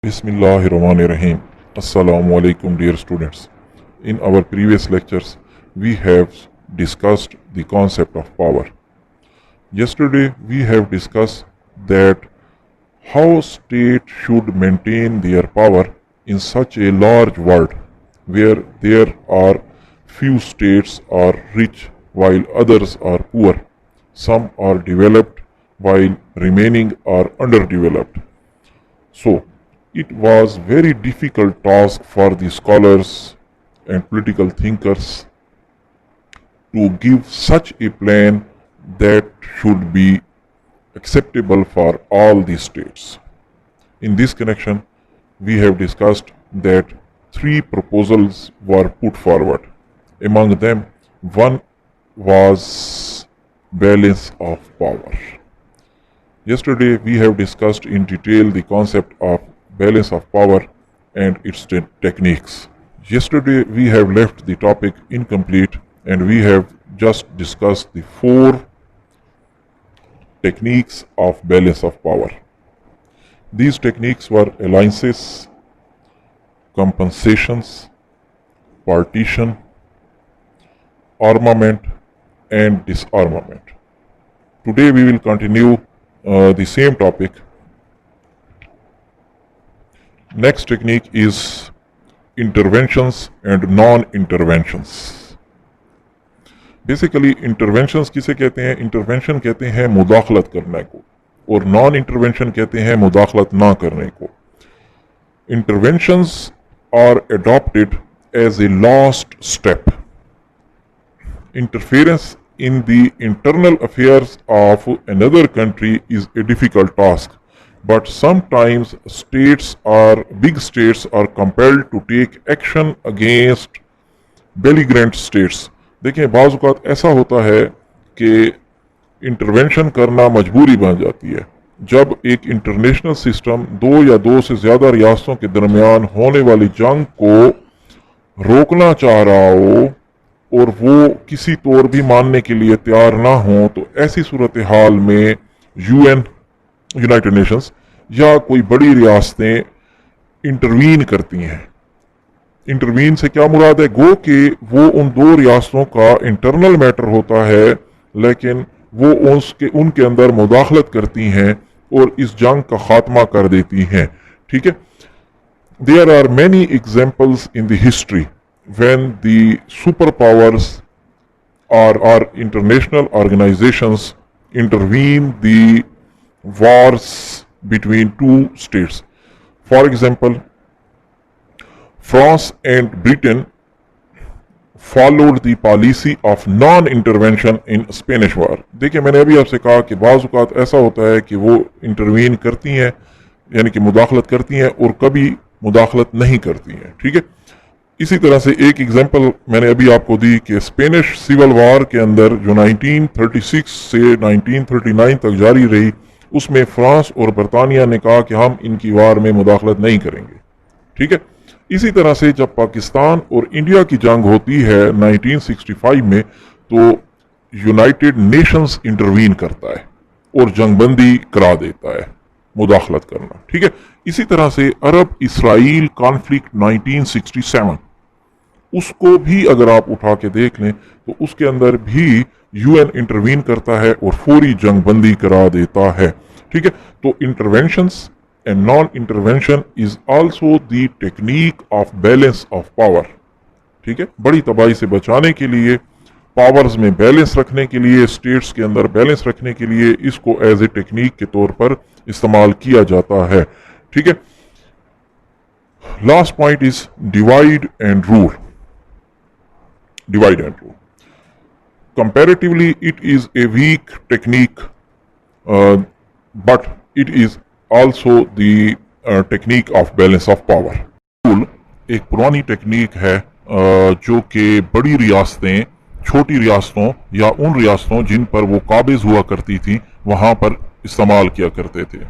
Bismillahirrahmanirrahim. Assalamu alaikum, dear students. In our previous lectures, we have discussed the concept of power. Yesterday, we have discussed that how state should maintain their power in such a large world where there are few states are rich while others are poor. Some are developed while remaining are underdeveloped. So, it was very difficult task for the scholars and political thinkers to give such a plan that should be acceptable for all the states. In this connection, we have discussed that three proposals were put forward. Among them, one was balance of power. Yesterday, we have discussed in detail the concept of balance of power and its techniques. Yesterday, we have left the topic incomplete and we have just discussed the four techniques of balance of power. These techniques were alliances, compensations, partition, armament, and disarmament. Today, we will continue the same topic. Next technique is interventions and non-interventions. Basically, interventions किसे कहते हैं? Intervention कहते हैं मुदाखलत करने को और non-intervention कहते हैं मुदाखलत ना करने को. Interventions are adopted as a last step. Interference in the internal affairs of another country is a difficult task. But sometimes big states are compelled to take action against belligerent states. देखें, बाज़ औक़ात ऐसा होता है कि intervention करना मजबूरी बन जाती है जब एक इंटरनेशनल सिस्टम दो या दो से ज़्यादा रियासतों के दरमियान होने वाली जंग को रोकना चाह रहा हो और वो किसी तौर भी मानने के लिए तैयार ना हो, तो ऐसी सूरत हाल में यूनाइटेड नेशंस या कोई बड़ी रियासतें इंटरवीन करती हैं. इंटरवीन से क्या मुराद है? गो कि वो उन दो रियासतों का इंटरनल मैटर होता है लेकिन वो उनके अंदर मुदाखलत करती हैं और इस जंग का खात्मा कर देती हैं. ठीक है. There are many examples in the history when the superpowers or international organizations intervene the wars between two states. For example, France and Britain followed the policy of non-intervention in Spanish war. देखिए, मैंने अभी आपसे कहा कि बाज़ औक़ात ऐसा होता है कि वो इंटरवीन करती हैं यानी कि मुदाखलत करती हैं और कभी मुदाखलत नहीं करती हैं. ठीक है. इसी तरह से एक एग्जांपल मैंने अभी आपको दी कि स्पेनिश सिविल वार के अंदर जो 1936 से 1939 तक जारी रही, उसमें फ्रांस और बरतानिया ने कहा कि हम इनकी वार में मुदाखलत नहीं करेंगे. ठीक है. इसी तरह से जब पाकिस्तान और इंडिया की जंग होती है 1965 में, तो यूनाइटेड नेशंस इंटरवीन करता है और जंगबंदी करा देता है, मुदाखलत करना. ठीक है. इसी तरह से अरब इसराइल कॉन्फ्लिक्ट 1967, उसको भी अगर आप उठा के देख लें तो उसके अंदर भी यूएन इंटरवीन करता है और फौरी जंगबंदी करा देता है. ठीक है. तो interventions and non intervention is also the technique of balance of power. ठीक है. बड़ी तबाही से बचाने के लिए, पावर्स में बैलेंस रखने के लिए, स्टेट्स के अंदर बैलेंस रखने के लिए इसको एज ए टेक्निक के तौर पर इस्तेमाल किया जाता है. ठीक है. Last point is divide and rule. Divide and rule. Comparatively, it is a weak technique, but it is also the technique of balance of power. Rule एक पुरानी टेक्निक है जो कि बड़ी रियासतें छोटी रियासतों या उन रियासतों जिन पर वो काबिज हुआ करती थी वहाँ पर इस्तेमाल किया करते थे.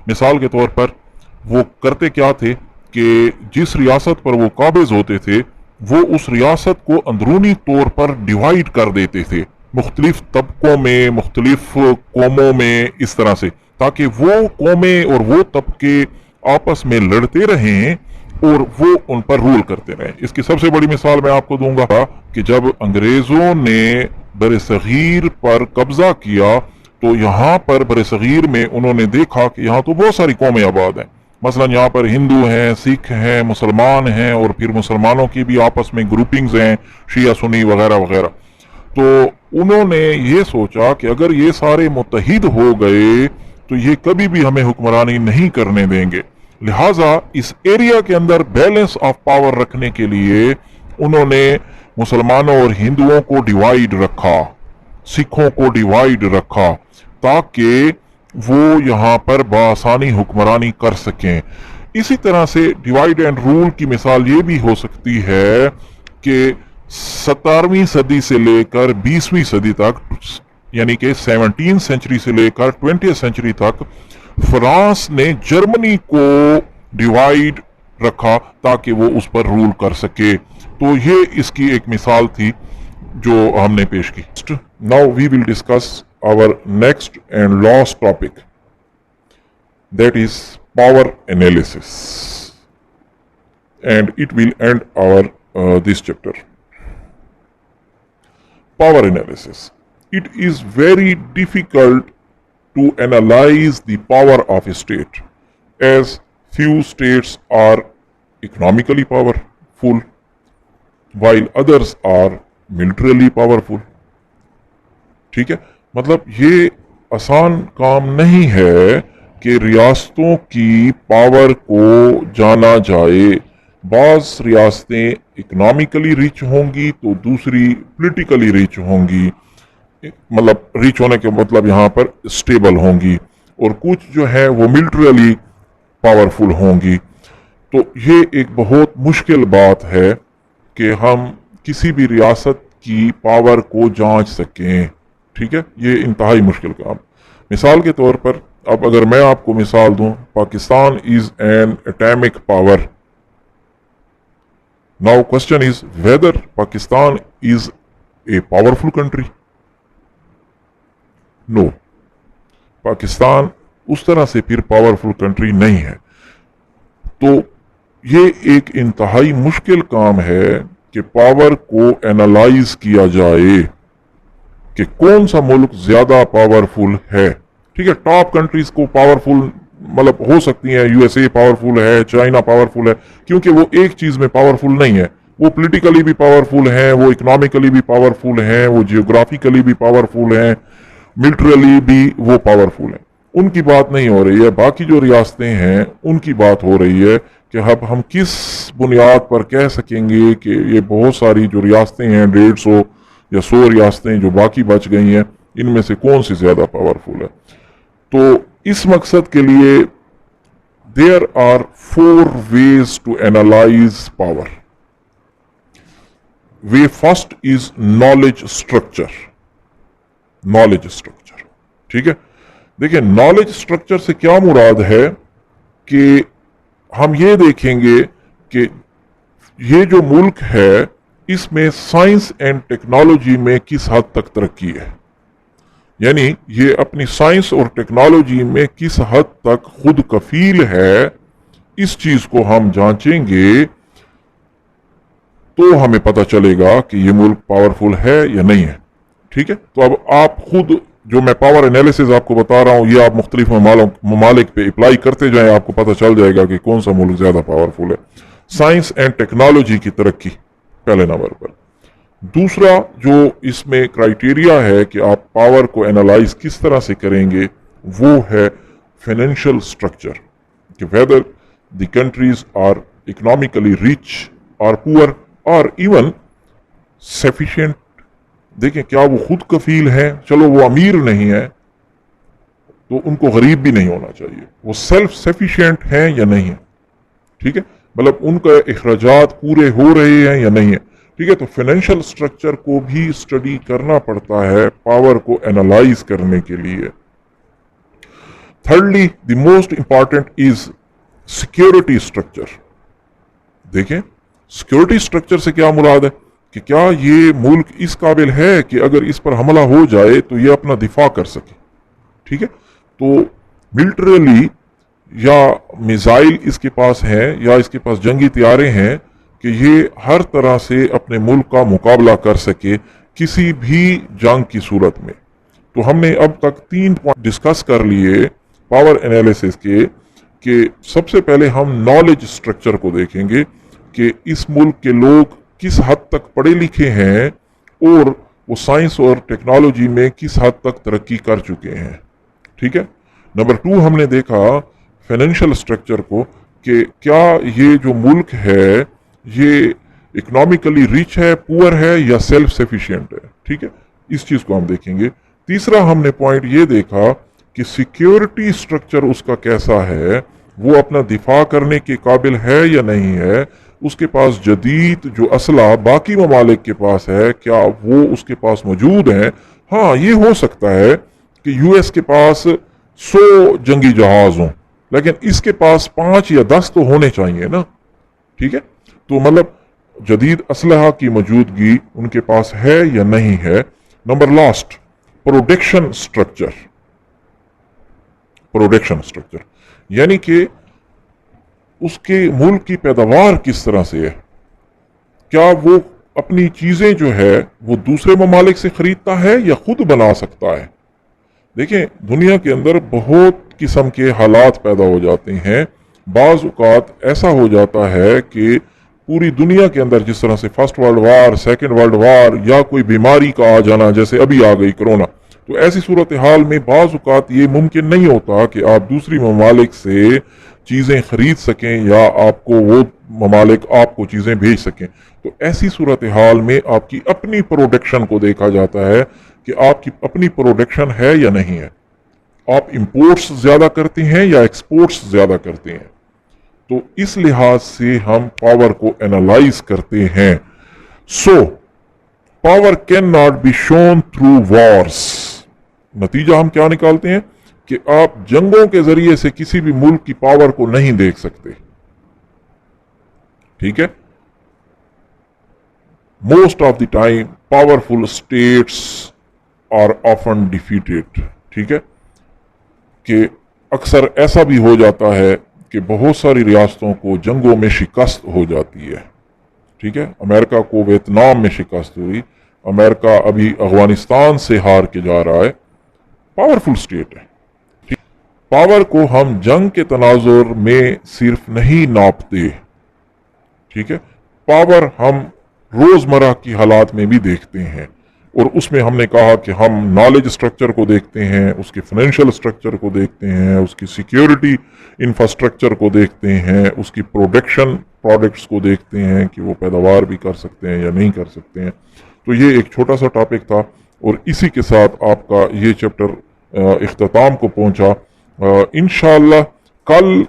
मिसाल के तौर पर वो करते क्या थे कि जिस रियासत पर वो काबिज होते थे वो उस रियासत को अंदरूनी तौर पर डिवाइड कर देते थे मुख्तलिफ तबकों में, मुख्तलिफ कौमों में, इस तरह से, ताकि वो कौमें और वो तबके आपस में लड़ते रहें और वो उन पर रूल करते रहें। इसकी सबसे बड़ी मिसाल मैं आपको दूंगा कि जब अंग्रेजों ने बरसगीर पर कब्जा किया तो यहाँ पर बरसगीर में उन्होंने देखा कि यहाँ तो बहुत सारी कौमें आबाद हैं, मसलन यहाँ पर हिंदू हैं, सिख हैं, मुसलमान हैं, और फिर मुसलमानों की भी आपस में ग्रुपिंग्स हैं, शिया सुन्नी वगैरह वगैरह। तो उन्होंने ये सोचा कि अगर ये सारे मुत्तहिद हो गए तो ये कभी भी हमें हुक्मरानी नहीं करने देंगे, लिहाजा इस एरिया के अंदर बैलेंस ऑफ पावर रखने के लिए उन्होंने मुसलमानों और हिंदुओं को डिवाइड रखा, सिखों को डिवाइड रखा, ताकि वो यहाँ पर बआसानी हुक्मरानी कर सकें। इसी तरह से डिवाइड एंड रूल की मिसाल ये भी हो सकती है कि 17वीं सदी से लेकर 20वीं सदी तक, यानी कि 17th सेंचुरी से लेकर 20th सेंचुरी तक फ्रांस ने जर्मनी को डिवाइड रखा ताकि वो उस पर रूल कर सके। तो ये इसकी एक मिसाल थी जो हमने पेश की। Now we will discuss our next and last topic, that is power analysis, and it will end our this chapter. Power analysis. It is very difficult to analyze the power of a state, as few states are economically powerful while others are militarily powerful. ठीक है, मतलब ये आसान काम नहीं है कि रियासतों की पावर को जाना जाए। बाज़ रियासतें इकोनॉमिकली रिच होंगी तो दूसरी पॉलिटिकली रिच होंगी, मतलब रिच होने के मतलब यहाँ पर स्टेबल होंगी, और कुछ जो है वो मिलिटरली पावरफुल होंगी। तो ये एक बहुत मुश्किल बात है कि हम किसी भी रियासत की पावर को जांच सकें। ठीक है, ये इंतहाई मुश्किल काम। मिसाल के तौर पर अब अगर मैं आपको मिसाल दूं, Pakistan is an atomic power. Now question is whether Pakistan is a powerful country. No, Pakistan उस तरह से फिर पावरफुल कंट्री नहीं है। तो ये एक इंतहाई मुश्किल काम है कि पावर को एनालाइज किया जाए कि कौन सा मुल्क ज्यादा पावरफुल है। ठीक है, टॉप कंट्रीज को पावरफुल मतलब हो सकती हैं, यूएसए पावरफुल है, चाइना पावरफुल है, क्योंकि वो एक चीज में पावरफुल नहीं है, वो पॉलिटिकली भी पावरफुल है, वो इकोनॉमिकली भी पावरफुल है, वो जियोग्राफिकली भी पावरफुल है, मिलिटरली भी वो पावरफुल है। उनकी बात नहीं हो रही है, बाकी जो रियासतें हैं उनकी बात हो रही है कि अब हम किस बुनियाद पर कह सकेंगे कि ये बहुत सारी जो रियासतें हैं, 150 या 100 रियासतें जो बाकी बच गई हैं, इनमें से कौन सी ज्यादा पावरफुल है। तो इस मकसद के लिए there are 4 ways to analyse power. The first is knowledge structure. Knowledge structure, ठीक है, देखिए नॉलेज स्ट्रक्चर से क्या मुराद है कि हम ये देखेंगे कि ये जो मुल्क है इसमें साइंस एंड टेक्नोलॉजी में किस हद तक तरक्की है, यानी ये अपनी साइंस और टेक्नोलॉजी में किस हद तक खुद कफील है। इस चीज को हम जांचेंगे तो हमें पता चलेगा कि ये मुल्क पावरफुल है या नहीं है। ठीक है, तो अब आप खुद जो मैं पावर एनालिसिस आपको बता रहा हूं, ये आप मुख्तलिफ ममालिक पे अप्लाई करते जाएं, आपको पता चल जाएगा कि कौन सा मुल्क ज्यादा पावरफुल है। साइंस एंड टेक्नोलॉजी की तरक्की पहले नंबर पर। दूसरा जो इसमें क्राइटेरिया है कि आप पावर को एनालाइज किस तरह से करेंगे, वो है फाइनेंशियल स्ट्रक्चर, कि whether the countries are economically rich और पुअर और इवन सफिशिएंट। देखें, क्या वो खुद कफील है, चलो वो अमीर नहीं है तो उनको गरीब भी नहीं होना चाहिए, वो सेल्फ सफिशिएंट हैं या नहीं है। ठीक है, मतलब उनका अखराजात पूरे हो रहे हैं या नहीं है। ठीक है, तो फाइनेंशियल स्ट्रक्चर को भी स्टडी करना पड़ता है पावर को एनालाइज करने के लिए। Thirdly the most important is security structure. देखें, सिक्योरिटी स्ट्रक्चर से क्या मुराद है कि क्या ये मुल्क इस काबिल है कि अगर इस पर हमला हो जाए तो ये अपना दिफा कर सके। ठीक है, तो मिलिटरीली یا میزائل اس کے پاس ہیں یا اس کے پاس جنگی طیارے ہیں کہ یہ ہر طرح سے اپنے ملک کا مقابلہ کر سکے کسی بھی جنگ کی صورت میں. تو ہم نے اب تک 3 پوائنٹ ڈسکس کر لیے پاور انالیسس کے کہ سب سے پہلے ہم نالج سٹرکچر کو دیکھیں گے کہ اس ملک کے لوگ کس حد تک پڑھے لکھے ہیں اور وہ سائنس اور ٹیکنالوجی میں کس حد تک ترقی کر چکے ہیں. ٹھیک ہے. نمبر 2 ہم نے دیکھا فائنینشیل سٹرکچر کو کہ کیا یہ جو ملک ہے یہ اکنامکلی ریچ ہے، پور ہے یا سیلف سفیشینٹ ہے. ٹھیک ہے. اس چیز کو ہم دیکھیں گے. تیسرا ہم نے پوائنٹ یہ دیکھا کہ سیکیورٹی سٹرکچر اس کا کیسا ہے، وہ اپنا دفاع کرنے کے قابل ہے یا نہیں ہے، اس کے پاس جدید جو اسلحہ باقی ممالک کے پاس ہے کیا وہ اس کے پاس موجود ہیں. ہاں یہ ہو سکتا ہے کہ یو ایس کے پاس 100 جنگی جہاز ہوں لیکن اس کے پاس 5 یا 10 تو ہونے چاہیے نا. ٹھیک ہے. تو مطلب جدید اسلحہ کی موجودگی ان کے پاس ہے یا نہیں ہے. Number last production structure. Production structure یعنی کہ اس کے ملک کی پیداوار کس طرح سے ہے، کیا وہ اپنی چیزیں جو ہے وہ دوسرے ممالک سے خریدتا ہے یا خود بنا سکتا ہے. دیکھیں دنیا کے اندر بہت قسم کے حالات پیدا ہو جاتے ہیں. بعض اوقات ایسا ہو جاتا ہے کہ پوری دنیا کے اندر جس طرح سے first world war, second world war یا کوئی بیماری کا آ جانا جیسے ابھی آ گئی کرونا، تو ایسی صورتحال میں بعض اوقات یہ ممکن نہیں ہوتا کہ آپ دوسری ممالک سے چیزیں خرید سکیں یا آپ کو وہ ممالک آپ کو چیزیں بھیج سکیں. تو ایسی صورتحال میں آپ کی اپنی پروڈکشن کو دیکھا جاتا ہے کہ آپ کی اپنی پروڈکشن ہے یا نہیں ہے. آپ امپورٹس زیادہ کرتے ہیں یا ایکسپورٹس زیادہ کرتے ہیں. تو اس لحاظ سے ہم پاور کو انالائز کرتے ہیں. So power can not be shown through wars. نتیجہ ہم کیا نکالتے ہیں کہ آپ جنگوں کے ذریعے سے کسی بھی ملک کی پاور کو نہیں دیکھ سکتے. ٹھیک ہے. Most of the time powerful states are often defeated. ٹھیک ہے. کہ اکثر ایسا بھی ہو جاتا ہے کہ بہت ساری ریاستوں کو جنگوں میں شکست ہو جاتی ہے. ٹھیک ہے. امریکہ کو ویتنام میں شکست ہوئی، امریکہ ابھی افغانستان سے ہار کے جا رہا ہے. پاورفل اسٹیٹ ہے. پاور کو ہم جنگ کے تناظر میں صرف نہیں ناپتے. ٹھیک ہے. پاور ہم روزمرہ کی حالات میں بھی دیکھتے ہیں اور اس میں ہم نے کہا کہ ہم نالج سٹرکچر کو دیکھتے ہیں، اس کے فائنینشیل سٹرکچر کو دیکھتے ہیں، اس کی سیکیورٹی انفراسٹرکچر کو دیکھتے ہیں، اس کی پروڈکشن پروڈکٹس کو دیکھتے ہیں کہ وہ پیداوار بھی کر سکتے ہیں یا نہیں کر سکتے ہیں. تو یہ ایک چھوٹا سا ٹاپک تھا اور اسی کے ساتھ آپ کا یہ چیپٹر اختتام کو پہنچا. انشاءاللہ کل